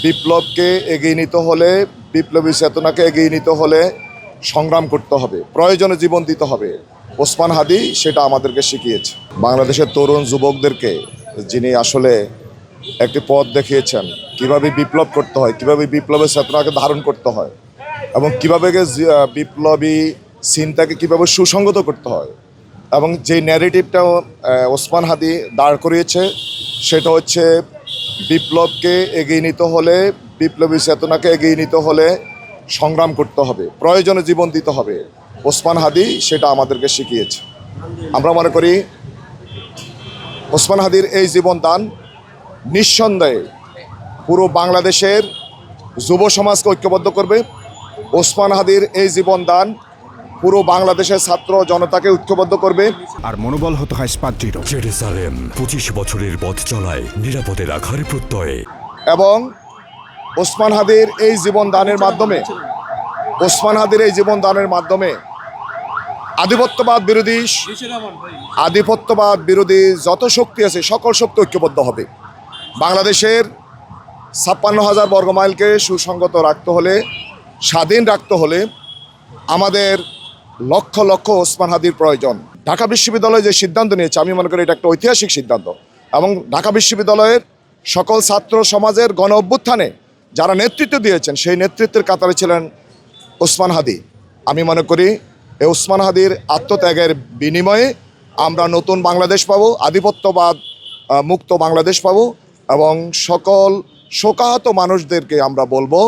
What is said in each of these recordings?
বিপ্লবকে এগিয়ে নিতে হলে, বিপ্লবী চেতনাকে এগিয়ে নিতে হলে সংগ্রাম করতে হবে, প্রয়োজনে জীবন দিতে হবে। ওসমান হাদি সেটা আমাদেরকে শিখিয়েছে। বাংলাদেশের তরুণ যুবকদেরকে যিনি আসলে একটি পথ দেখিয়েছেন, কিভাবে বিপ্লব করতে হয়, কিভাবে বিপ্লবের চেতনাকে ধারণ করতে হয় এবং কিভাবে বিপ্লবী চিন্তাকে কিভাবে সুসংগত করতে হয়, এবং যে ন্যারেটিভটা ওসমান হাদি দাঁড় করিয়েছে সেটা হচ্ছে বিপ্লবকে এগিয়ে নিতে হলে, বিপ্লবী চেতনাকে এগিয়ে নিতে হলে সংগ্রাম করতে হবে, প্রয়োজনে জীবন দিতে হবে। ওসমান হাদি সেটা আমাদেরকে শিখিয়েছে। আমরা মনে করি ওসমান হাদির এই জীবনদান নিঃসন্দেহে পুরো বাংলাদেশের যুব সমাজকে ঐক্যবদ্ধ করবে। ওসমান হাদির এই জীবনদান পুরো বাংলাদেশের ছাত্র জনতাকে ঐক্যবদ্ধ করবে। আর মনোবল হতে হয় স্পাত্রিত। জেরুজালেম 25 বছরের পথ চলায় নিরাপদে রাখার প্রত্যয়ে। এবং ওসমান হাদির এই জীবনদানের মাধ্যমে, ওসমান হাদির এই জীবনদানের মাধ্যমে আধিপত্যবাদ বিরোধী যত শক্তি আছে সকল শক্তি ঐক্যবদ্ধ হবে। বাংলাদেশের 56,000 বর্গমাইলকে সুসংগত রাখতে হলে, স্বাধীন রাখতে হলে আমাদের লক্ষ লক্ষ ওসমান হাদির প্রয়োজন। ঢাকা বিশ্ববিদ্যালয় যে সিদ্ধান্ত নিয়েছে, আমি মনে করি এটা একটা ঐতিহাসিক সিদ্ধান্ত। এবং ঢাকা বিশ্ববিদ্যালয়ের সকল ছাত্র সমাজের গণ অভ্যুত্থানে যারা নেতৃত্ব দিয়েছেন, সেই নেতৃত্বের কাতারে ছিলেন ওসমান হাদি। আমি মনে করি এই ওসমান হাদির আত্মত্যাগের বিনিময়ে আমরা নতুন বাংলাদেশ পাবো, আধিপত্যবাদ মুক্ত বাংলাদেশ পাবো। এবং সকল শোকাহত মানুষদেরকে আমরা বলবো,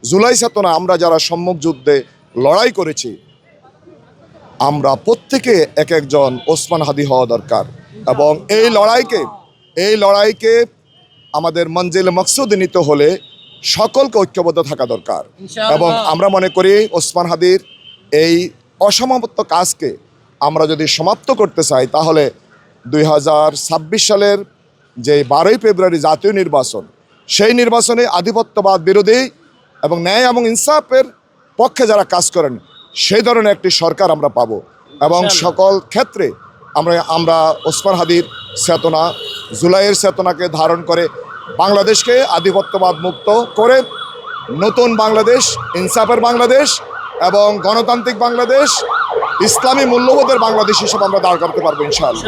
জুলাই চেতনা আমরা যারা সম্মুখ যুদ্ধে লড়াই করেছি, আমরা প্রত্যেকে এক একজন ওসমান হাদি হওয়া দরকার। এবং এই লড়াইকে আমাদের মঞ্জিল মকসুদে নিতে হলে সকলকে ঐক্যবদ্ধ থাকা দরকার। এবং আমরা মনে করি ওসমান হাদির এই অসমাপ্ত কাজকে আমরা যদি সমাপ্ত করতে চাই, তাহলে 2026 সালের যে 12ই ফেব্রুয়ারি জাতীয় নির্বাচন, সেই নির্বাচনে আধিপত্যবাদ বিরোধী এবং ন্যায় এবং ইনসাফের পক্ষে যারা কাজ করেন, সেই ধরনের একটি সরকার আমরা পাবো। এবং সকল ক্ষেত্রে আমরা ওসমান হাদির চেতনা, জুলাইয়ের চেতনাকে ধারণ করে বাংলাদেশকে আধিপত্যবাদ মুক্ত করে নতুন বাংলাদেশ, ইনসাফের বাংলাদেশ এবং গণতান্ত্রিক বাংলাদেশ, ইসলামী মূল্যবোধের বাংলাদেশ হিসেবে আমরা দাঁড় করতে পারবো ইনশাআল্লাহ।